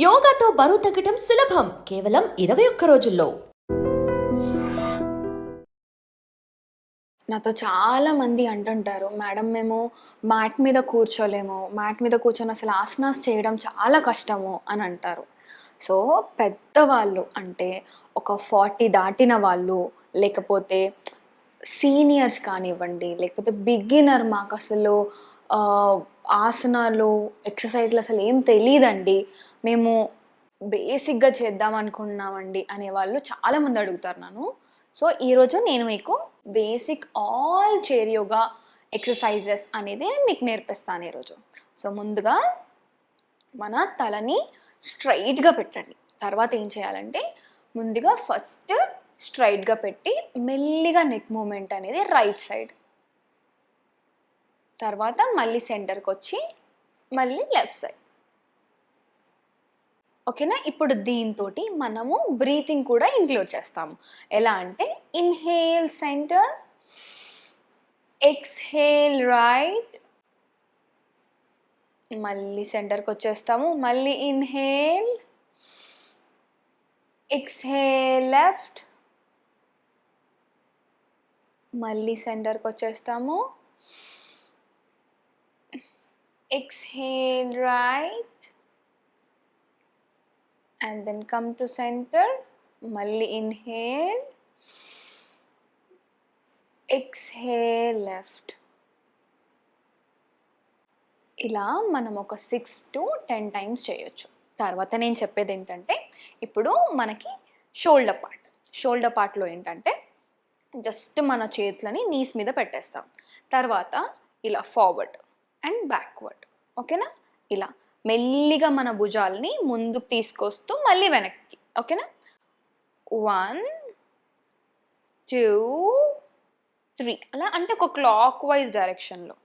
యోగాతో బరువు తగ్గటం సులభం కేవలం 21 రోజుల్లో. నాతో చాలామంది అంటుంటారు, మేడం మేము మ్యాట్ మీద కూర్చోలేము, మ్యాట్ మీద కూర్చొని అసలు ఆసనాస్ చేయడం చాలా కష్టము అని అంటారు. సో పెద్దవాళ్ళు అంటే ఒక 40 దాటిన వాళ్ళు, లేకపోతే సీనియర్స్ కానివ్వండి, లేకపోతే బిగినర్ మాకు అసలు ఆసనాలు ఎక్సర్సైజ్లు అసలు ఏం తెలీదండి, మేము బేసిక్గా చేద్దాం అనుకుంటున్నామండి అనేవాళ్ళు చాలామంది అడుగుతారు నన్ను. సో ఈరోజు నేను మీకు basic all chair yoga exercises అనేది మీకు నేర్పిస్తాను ఈరోజు. సో ముందుగా మన తలని స్ట్రైట్గా పెట్టండి. తర్వాత ఏం చేయాలంటే ముందుగా ఫస్ట్ స్ట్రైట్గా పెట్టి మెల్లిగా నెక్ మూమెంట్ అనేది రైట్ సైడ్, తర్వాత మళ్ళీ సెంటర్కి వచ్చి మళ్ళీ లెఫ్ట్ సైడ్. ఓకేనా? ఇప్పుడు దీంతో మనము బ్రీతింగ్ కూడా ఇంక్లూడ్ చేస్తాము. ఎలా అంటే ఇన్హేల్ సెంటర్, ఎక్స్హేల్ రైట్, మళ్ళీ సెంటర్కి వచ్చేస్తాము, మళ్ళీ ఇన్హేల్, ఎక్స్హేల్ లెఫ్ట్, మళ్ళీ సెంటర్కి వచ్చేస్తాము, exhale right and then come to center, malli inhale, exhale left. ఇలా మనం ఒక 6 to 10 టైమ్స్ చేయొచ్చు. తర్వాత నేను చెప్పేది ఏంటంటే ఇప్పుడు మనకి షోల్డర్ పార్ట్లో ఏంటంటే జస్ట్ మన చేతులని నీస్ మీద పెట్టేస్తాం, తర్వాత ఇలా ఫార్వర్డ్ అండ్ బ్యాక్వర్డ్. ఓకేనా? ఇలా మెల్లిగా మన భుజాలని ముందుకు తీసుకొస్తూ మళ్ళీ వెనక్కి. ఓకేనా? 1 2 3 అలా అంటే ఒక క్లాక్ వైజ్ డైరెక్షన్లో.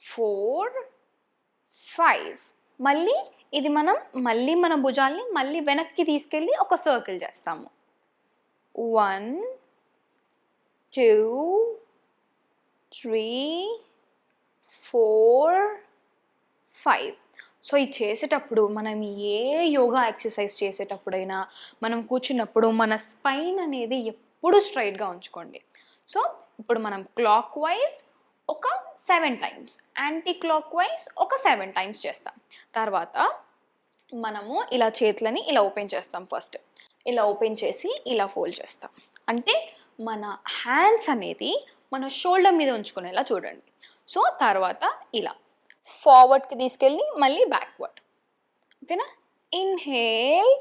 4 5 మళ్ళీ ఇది మనం మళ్ళీ మన భుజాల్ని మళ్ళీ వెనక్కి తీసుకెళ్ళి ఒక సర్కిల్ చేస్తాము. 1 2 3 4 5. సో ఇది చేసేటప్పుడు మనం ఏ యోగా ఎక్సర్సైజ్ చేసేటప్పుడైనా మనం కూర్చున్నప్పుడు మన స్పైన్ అనేది ఎప్పుడు స్ట్రైట్గా ఉంచుకోండి. సో ఇప్పుడు మనం క్లాక్ వైజ్ ఒక 7 టైమ్స్, యాంటీ క్లాక్ వైజ్ ఒక 7 టైమ్స్ చేస్తాం. తర్వాత మనము ఇలా చేతులని ఇలా ఓపెన్ చేస్తాం. ఫస్ట్ ఇలా ఓపెన్ చేసి ఇలా ఫోల్డ్ చేస్తాం. అంటే మన హ్యాండ్స్ అనేది మన షోల్డర్ మీద ఉంచుకునేలా చూడండి. సో తర్వాత ఇలా ఫార్వర్డ్కి తీసుకెళ్ళి మళ్ళీ బ్యాక్వర్డ్. ఓకేనా? Inhale,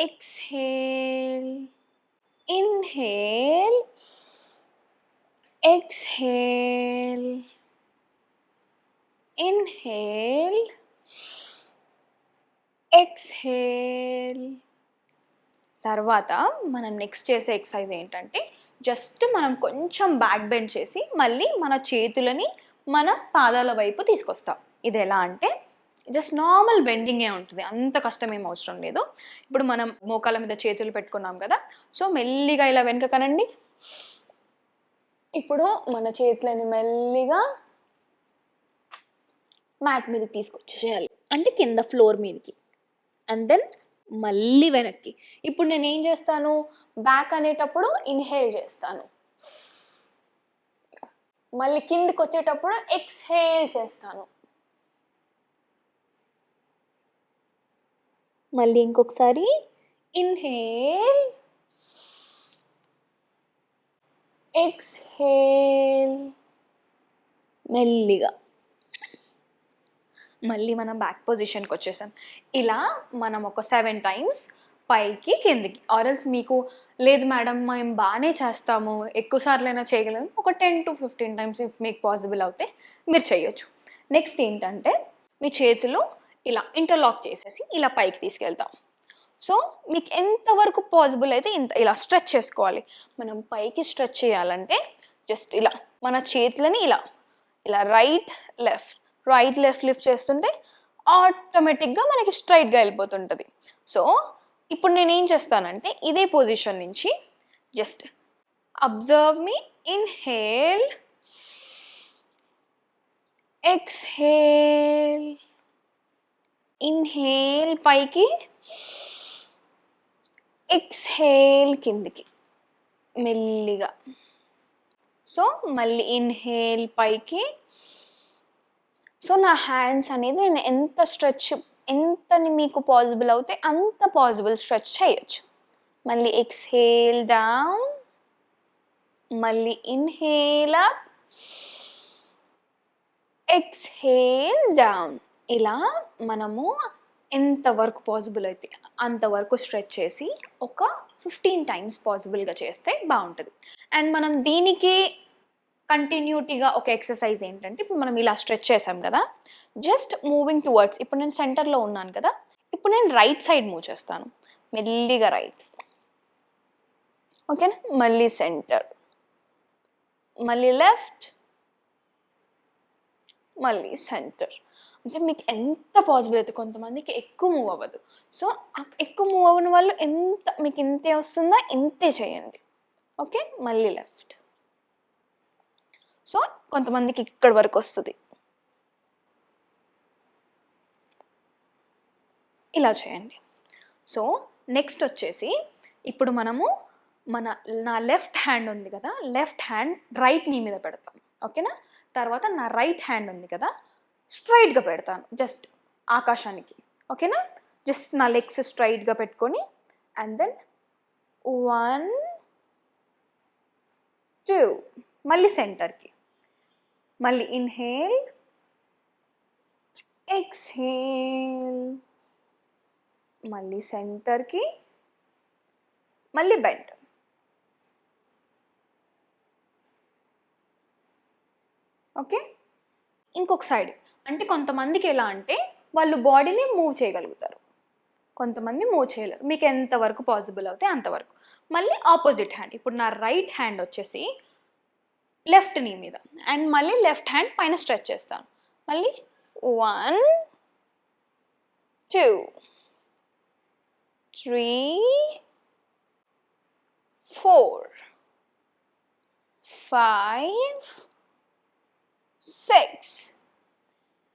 exhale, inhale, exhale, inhale, exhale. తర్వాత మనం నెక్స్ట్ చేసే ఎక్సర్సైజ్ ఏంటంటే జస్ట్ మనం కొంచెం బ్యాక్ బెండ్ చేసి మళ్ళీ మన చేతులని మన పాదాల వైపు తీసుకొస్తాం. ఇది ఎలా అంటే జస్ట్ నార్మల్ బెండింగే ఉంటుంది, అంత కష్టం ఏం అవసరం లేదు. ఇప్పుడు మనం మోకాల మీద చేతులు పెట్టుకున్నాం కదా, సో మెల్లిగా ఇలా వెనుక కనండి. ఇప్పుడు మన చేతులని మెల్లిగా మ్యాట్ మీదకి తీసుకొచ్చేయాలి, అంటే కింద ఫ్లోర్ మీదకి, అండ్ దెన్ మళ్ళీ వెనక్కి. ఇప్పుడు నేను ఏం చేస్తాను, బ్యాక్ అనేటప్పుడు ఇన్హేల్ చేస్తాను, మళ్ళీ కిందకి వచ్చేటప్పుడు ఎక్స్హేల్ చేస్తాను, మళ్ళీ ఇంకొకసారి ఇన్హేల్, ఎక్స్హేల్, మెల్లిగా మళ్ళీ మనం బ్యాక్ పొజిషన్కి వచ్చేసాం. ఇలా మనం ఒక 7 టైమ్స్ పైకి కిందికి. ఆర్ఎల్స్ మీకు లేదు మేడం మేము బాగానే చేస్తాము, ఎక్కువ సార్లైనా చేయగలము, ఒక 10 to 15 టైమ్స్ ఇఫ్ మీకు పాసిబుల్ అవుతే మీరు చేయొచ్చు. నెక్స్ట్ ఏంటంటే మీ చేతులు ఇలా ఇంటర్లాక్ చేసేసి ఇలా పైకి తీసుకెళ్తాం. సో మీకు ఎంతవరకు పాసిబుల్ అయితే ఇలా స్ట్రెచ్ చేసుకోవాలి. మనం పైకి స్ట్రెచ్ చేయాలంటే జస్ట్ ఇలా మన చేతులని ఇలా ఇలా రైట్ లెఫ్ట్ లిఫ్ట్ చేస్తుంటే ఆటోమేటిక్గా మనకి స్ట్రైట్గా వెళ్ళిపోతుంటుంది. సో ఇప్పుడు నేను ఏం చేస్తానంటే ఇదే పొజిషన్ నుంచి జస్ట్ అబ్జర్వ్ మీ, ఇన్హేల్, ఎక్స్హేల్, ఇన్హేల్ పైకి, ఎక్స్హేల్ కిందికి మెల్లిగా. సో మళ్ళీ ఇన్హేల్ పైకి. సో నా హ్యాండ్స్ అనేది నేను ఎంత మీకు పాసిబుల్ అవుతే అంత పాసిబుల్ స్ట్రెచ్ చేయొచ్చు. మళ్ళీ ఎక్స్హేల్ డౌన్, మళ్ళీ ఇన్హేల్ అప్, ఎక్స్హేల్ డౌన్. ఇలా మనము ఎంతవరకు పాసిబుల్ అయితే అంతవరకు స్ట్రెచ్ చేసి ఒక 15 టైమ్స్ పాసిబుల్గా చేస్తే బాగుంటుంది. అండ్ మనం దీనికి కంటిన్యూటీగా ఒక ఎక్సర్సైజ్ ఏంటంటే, ఇప్పుడు మనం ఇలా స్ట్రెచ్ చేసాం కదా, జస్ట్ మూవింగ్ టువర్డ్స్. ఇప్పుడు నేను సెంటర్లో ఉన్నాను కదా, ఇప్పుడు నేను రైట్ సైడ్ మూవ్ చేస్తాను, మెల్లిగా రైట్. ఓకేనా? మళ్ళీ సెంటర్, మళ్ళీ లెఫ్ట్, మళ్ళీ సెంటర్. అంటే మీకు ఎంత పాసిబుల్ అయితే, కొంతమందికి ఎక్కువ మూవ్ అవ్వదు. సో ఎక్కువ మూవ్ అవ్వని వాళ్ళు మీకు ఇంతే వస్తుందా ఇంతే చేయండి. ఓకే, మళ్ళీ లెఫ్ట్. సో కొంతమందికి ఇక్కడ వరకు వస్తుంది, ఇలా చేయండి. సో నెక్స్ట్ వచ్చేసి ఇప్పుడు మనము నా లెఫ్ట్ హ్యాండ్ ఉంది కదా, లెఫ్ట్ హ్యాండ్ రైట్ నీ మీద పెడతాం. ఓకేనా? తర్వాత నా రైట్ హ్యాండ్ ఉంది కదా, స్ట్రైట్గా పెడతాను, జస్ట్ ఆకాశానికి. ఓకేనా? జస్ట్ నా లెగ్స్ స్ట్రైట్గా పెట్టుకొని, అండ్ దెన్ 1 2, మళ్ళీ సెంటర్కి, మళ్ళీ ఇన్హేల్, ఎక్స్హేల్, మళ్ళీ సెంటర్కి, మళ్ళీ బెండ్. ఓకే, ఇంకొక సైడ్. అంటే కొంతమందికి ఎలా అంటే వాళ్ళు బాడీని మూవ్ చేయగలుగుతారు, కొంతమంది మూవ్ చేయలేరు. మీకు ఎంతవరకు పాసిబుల్ అవుతే అంతవరకు. మళ్ళీ ఆపోజిట్ హ్యాండ్. ఇప్పుడు నా రైట్ హ్యాండ్ వచ్చేసి లెఫ్ట్ నీ మీద, అండ్ మళ్ళీ లెఫ్ట్ హ్యాండ్ పైన స్ట్రెచ్ చేస్తాను. మళ్ళీ 1 2 3 4 5 6.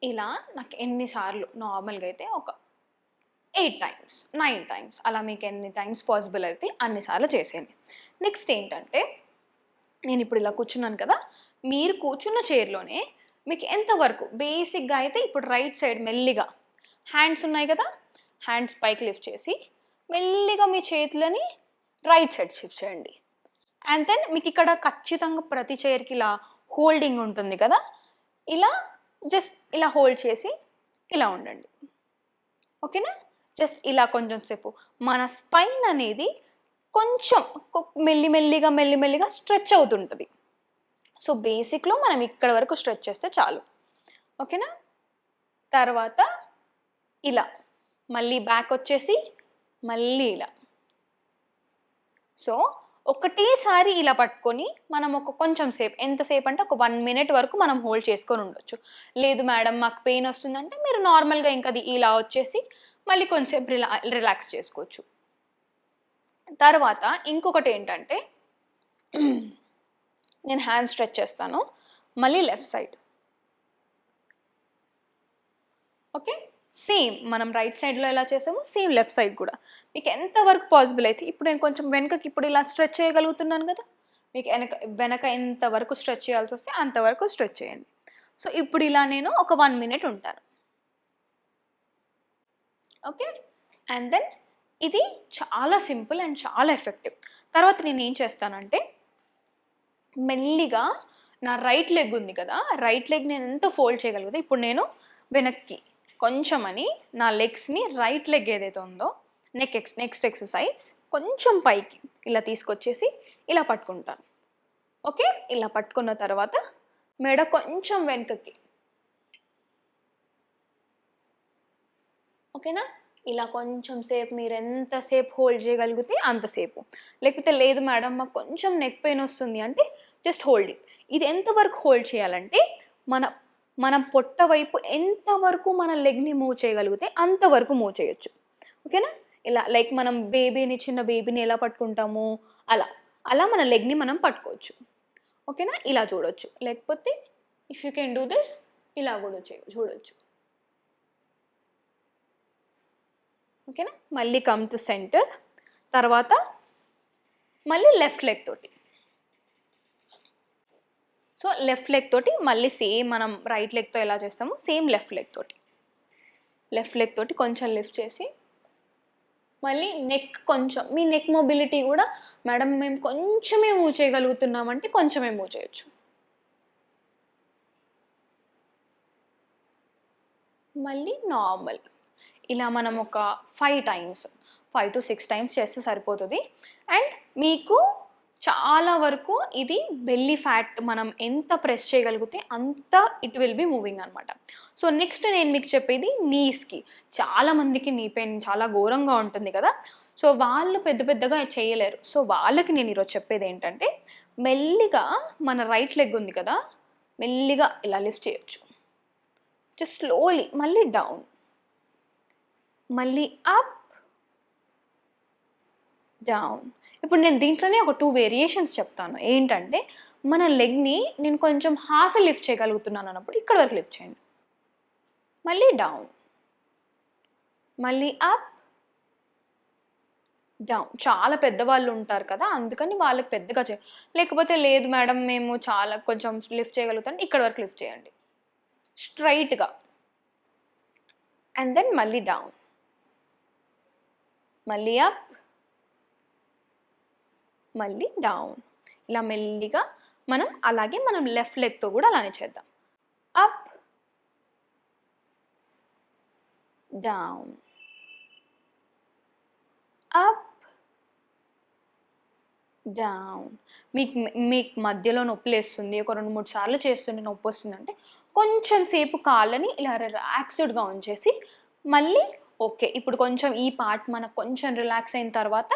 ఇలా నాకు ఎన్నిసార్లు నార్మల్గా అయితే ఒక 8 టైమ్స్ 9 టైమ్స్ అలా మీకు ఎన్ని టైమ్స్ పాసిబుల్ అయితే అన్నిసార్లు చేసేయండి. నెక్స్ట్ ఏంటంటే, నేను ఇప్పుడు ఇలా కూర్చున్నాను కదా, మీరు కూర్చున్న చైర్లోనే మీకు ఎంతవరకు బేసిక్గా అయితే, ఇప్పుడు రైట్ సైడ్ మెల్లిగా హ్యాండ్స్ ఉన్నాయి కదా, హ్యాండ్స్ పైకి లిఫ్ట్ చేసి మెల్లిగా మీ చేతులని రైట్ సైడ్ షిఫ్ట్ చేయండి. అండ్ దెన్ మీకు ఇక్కడ ఖచ్చితంగా ప్రతి చైర్కి ఇలా హోల్డింగ్ ఉంటుంది కదా, ఇలా జస్ట్ ఇలా హోల్డ్ చేసి ఇలా ఉండండి. ఓకేనా? జస్ట్ ఇలా కొంచెం సేపు మన స్పైన్ అనేది కొంచెం మెల్లిమెల్లిగా స్ట్రెచ్ అవుతుంటుంది. సో బేసిక్లో మనం ఇక్కడ వరకు స్ట్రెచ్ చేస్తే చాలు. ఓకేనా? తర్వాత ఇలా మళ్ళీ బ్యాక్ వచ్చేసి మళ్ళీ ఇలా. సో ఒకటేసారి ఇలా పట్టుకొని మనం కొంచెం సేపు, ఎంతసేపు అంటే ఒక 1 మినిట్ వరకు మనం హోల్డ్ చేసుకొని ఉండొచ్చు. లేదు మేడం మాకు పెయిన్ వస్తుందంటే మీరు నార్మల్గా ఇంకా అది ఇలా వచ్చేసి మళ్ళీ కొంచెంసేపు రిలాక్స్ చేసుకోవచ్చు. తర్వాత ఇంకొకటి ఏంటంటే, నేను హ్యాండ్ స్ట్రెచ్ చేస్తాను, మళ్ళీ లెఫ్ట్ సైడ్. ఓకే, సేమ్ మనం రైట్ సైడ్లో ఎలా చేసామో సేమ్ లెఫ్ట్ సైడ్ కూడా. మీకు ఎంతవరకు పాసిబుల్ అయితే, ఇప్పుడు నేను కొంచెం వెనకకి ఇప్పుడు ఇలా స్ట్రెచ్ చేయగలుగుతున్నాను కదా, మీకు వెనక ఎంతవరకు స్ట్రెచ్ చేయాల్సి వస్తే అంతవరకు స్ట్రెచ్ చేయండి. సో ఇప్పుడు ఇలా నేను ఒక 1 మినిట్ ఉంటాను. ఓకే, అండ్ దెన్ ఇది చాలా సింపుల్ అండ్ చాలా ఎఫెక్టివ్. తర్వాత నేను ఏం చేస్తానంటే, మెల్లిగా నా రైట్ లెగ్ ఉంది కదా, రైట్ లెగ్ నేను ఎంత ఫోల్డ్ చేయగలుగుతా, ఇప్పుడు నేను వెనక్కి కొంచెం అని నా లెగ్స్ని, రైట్ లెగ్ ఏదైతే ఉందో నెక్స్ట్ ఎక్సర్సైజ్ కొంచెం పైకి ఇలా తీసుకొచ్చేసి ఇలా పట్టుకుంటాను. ఓకే, ఇలా పట్టుకున్న తర్వాత మెడ కొంచెం వెనకకి. ఓకేనా? ఇలా కొంచెం సేపు మీరు ఎంతసేపు హోల్డ్ చేయగలిగితే అంతసేపు. లేకపోతే లేదు మేడం మాకు కొంచెం నెక్ పెయిన్ వస్తుంది అంటే జస్ట్ హోల్డ్ ఇట్. ఇది ఎంతవరకు హోల్డ్ చేయాలంటే, మన పొట్ట వైపు ఎంతవరకు మన లెగ్ని మూవ్ చేయగలిగితే అంతవరకు మూవ్ చేయొచ్చు. ఓకేనా? ఇలా లైక్ మనం చిన్న బేబీని ఎలా పట్టుకుంటాము అలా మన లెగ్ని మనం పట్టుకోవచ్చు. ఓకేనా? ఇలా చూడొచ్చు. లేకపోతే if you can do this, ఇలా కూడా చూడొచ్చు. ఓకేనా. మళ్ళీ కమ్ టు సెంటర్, తర్వాత మళ్ళీ లెఫ్ట్ లెగ్ తోటి. సో లెఫ్ట్ లెగ్ తోటి మళ్ళీ సేమ్ మనం రైట్ లెగ్తో ఎలా చేస్తామో సేమ్ లెఫ్ట్ లెగ్ తోటి కొంచెం లిఫ్ట్ చేసి మళ్ళీ నెక్ కొంచెం, మీ నెక్ మొబిలిటీ కూడా మేడం మేము కొంచెమే మూవ్ చేయగలుగుతున్నామంటే కొంచెమే మూవ్ చేయొచ్చు. మళ్ళీ నార్మల్. ఇలా మనం ఒక 5 to 6 టైమ్స్ చేస్తే సరిపోతుంది. అండ్ మీకు చాలా వరకు ఇది బెల్లీ ఫ్యాట్ మనం ఎంత ప్రెస్ చేయగలిగితే అంత ఇట్ విల్ బి మూవింగ్ అనమాట. సో నెక్స్ట్ నేను మీకు చెప్పేది నీస్కి. చాలామందికి నీ పెయిన్ చాలా ఘోరంగా ఉంటుంది కదా, సో వాళ్ళు పెద్దగా చేయలేరు. సో వాళ్ళకి నేను ఈరోజు చెప్పేది ఏంటంటే మెల్లిగా మన రైట్ లెగ్ ఉంది కదా, మెల్లిగా ఇలా లిఫ్ట్ చేయొచ్చు. జస్ట్ స్లోలీ, మళ్ళీ డౌన్, మళ్ళీ అప్, డౌన్. ఇప్పుడు నేను దీంట్లోనే ఒక 2 వేరియేషన్స్ చెప్తాను. ఏంటంటే మన లెగ్ని నేను కొంచెం హాఫ్ లిఫ్ట్ చేయగలుగుతున్నాను అన్నప్పుడు ఇక్కడ వరకు లిఫ్ట్ చేయండి, మళ్ళీ డౌన్, మళ్ళీ అప్, డౌన్. చాలా పెద్దవాళ్ళు ఉంటారు కదా, అందుకని వాళ్ళకి పెద్దగా లేకపోతే లేదు మేడం మేము చాలా కొంచెం లిఫ్ట్ చేయగలుగుతాం, ఇక్కడ వరకు లిఫ్ట్ చేయండి స్ట్రైట్గా. అండ్ దెన్ మళ్ళీ డౌన్, మళ్ళీ అప్, మళ్ళీ డౌన్. ఇలా మెల్లిగా మనం అలాగే మనం లెఫ్ట్ లెగ్తో కూడా అలానే చేద్దాం. Up, down, up, down. మీకు మధ్యలో నొప్పి లేస్తుంది, ఒక 2-3 సార్లు చేస్తుంటే నొప్పి వస్తుందంటే కొంచెం సేపు కాళ్ళని ఇలా రిలాక్స్డ్గా ఉంచేసి మళ్ళీ ఓకే ఇప్పుడు కొంచెం ఈ పార్ట్ మనకు కొంచెం రిలాక్స్ అయిన తర్వాత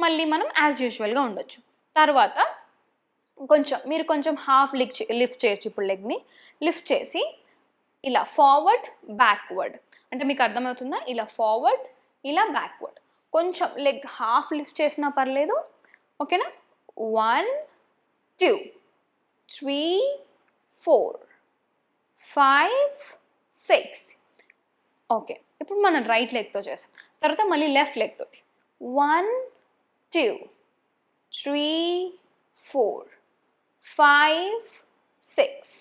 మళ్ళీ మనం యాజ్ యూజువల్గా ఉండొచ్చు. తర్వాత మీరు కొంచెం హాఫ్ లిఫ్ట్ చేయొచ్చు. ఇప్పుడు లెగ్ని లిఫ్ట్ చేసి ఇలా ఫార్వర్డ్ బ్యాక్వర్డ్, అంటే మీకు అర్థమవుతుందా, ఇలా ఫార్వర్డ్ ఇలా బ్యాక్వర్డ్. కొంచెం లెగ్ హాఫ్ లిఫ్ట్ చేసినా పర్లేదు, ఓకేనా. 1 2 3 4 5 6 ఓకే. ఇప్పుడు మనం రైట్ లెగ్తో చేస్తాం. తర్వాత మళ్ళీ లెఫ్ట్ లెగ్ తోటి 1 2 3 4 5 6.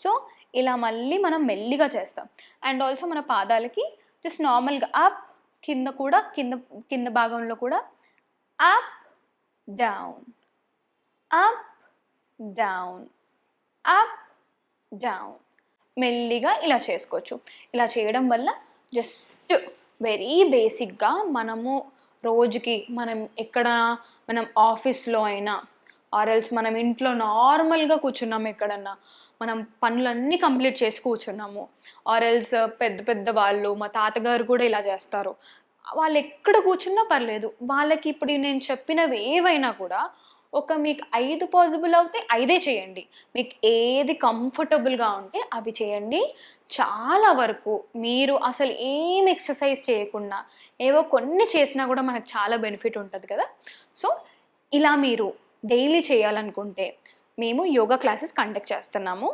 సో ఇలా మళ్ళీ మనం మెల్లిగా చేస్తాం. అండ్ ఆల్సో మన పాదాలకి జస్ట్ నార్మల్గా అప్, కింద కూడా కింద భాగంలో కూడా up down, up down, up down. మెల్లిగా ఇలా చేసుకోవచ్చు. ఇలా చేయడం వల్ల జస్ట్ వెరీ బేసిక్గా మనము రోజుకి మనం ఆఫీస్లో అయినా ఆర్ఎల్స్ మనం ఇంట్లో నార్మల్గా కూర్చున్నాము, ఎక్కడన్నా మనం పనులన్నీ కంప్లీట్ చేసి కూర్చున్నాము, ఆర్ఎల్స్ పెద్ద వాళ్ళు మా తాతగారు కూడా ఇలా చేస్తారు. వాళ్ళు ఎక్కడ కూర్చున్నా పర్లేదు, వాళ్ళకి ఇప్పుడు నేను చెప్పినవి ఏవైనా కూడా మీకు 5 పాసిబుల్ అవుతే 5 చేయండి. మీకు ఏది కంఫర్టబుల్గా ఉంటే అవి చేయండి. చాలా వరకు మీరు అసలు ఏం ఎక్సర్సైజ్ చేయకుండా ఏవో కొన్ని చేసినా కూడా మనకు చాలా బెనిఫిట్ ఉంటుంది కదా. సో ఇలా మీరు డైలీ చేయాలనుకుంటే మేము యోగా క్లాసెస్ కండక్ట్ చేస్తున్నాము.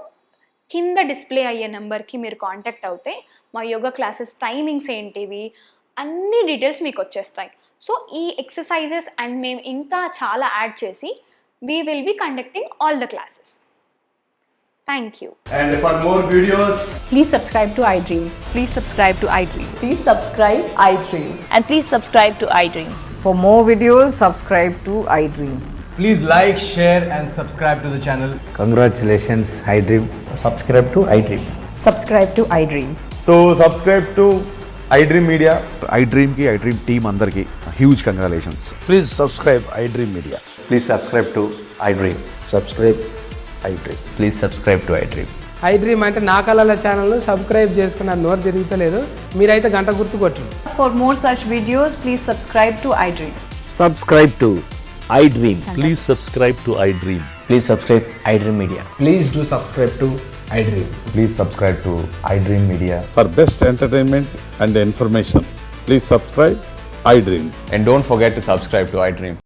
కింద డిస్ప్లే అయ్యే నెంబర్కి మీరు కాంటాక్ట్ అవుతే మా యోగా క్లాసెస్ టైమింగ్స్ ఏంటివి అన్ని డీటెయిల్స్ మీకు వచ్చేస్తాయి. సో ఈ ఎక్సర్సైజెస్ అండ్ మేము ఇంకా చాలా యాడ్ చేసి we will be conducting all the classes. Thank you. And for more videos, Please subscribe to iDream. Please subscribe to iDream. Please subscribe iDreams. And please subscribe to iDream. For more videos, subscribe to iDream. please like, share and subscribe to the channel. Congratulations, iDream. Subscribe to iDream. Subscribe to iDream. So subscribe to iDream Media. iDream team andarki huge congratulations. Please subscribe iDream Media. Please subscribe to iDream. Subscribe iDream. Please subscribe to iDream. iDream అంటే నా కళల ఛానల్ను subscribe చేసుకున్న నోరు తిరుగుతలేదు, మీరైతే గంట గుర్తు కొట్టండి. For more such videos, please subscribe to iDream. Subscribe to iDream. Please subscribe to iDream. Please subscribe iDream Media. Please do subscribe to iDream. Please subscribe to iDream Media. For best entertainment and information, please subscribe iDream. And don't forget to subscribe to iDream.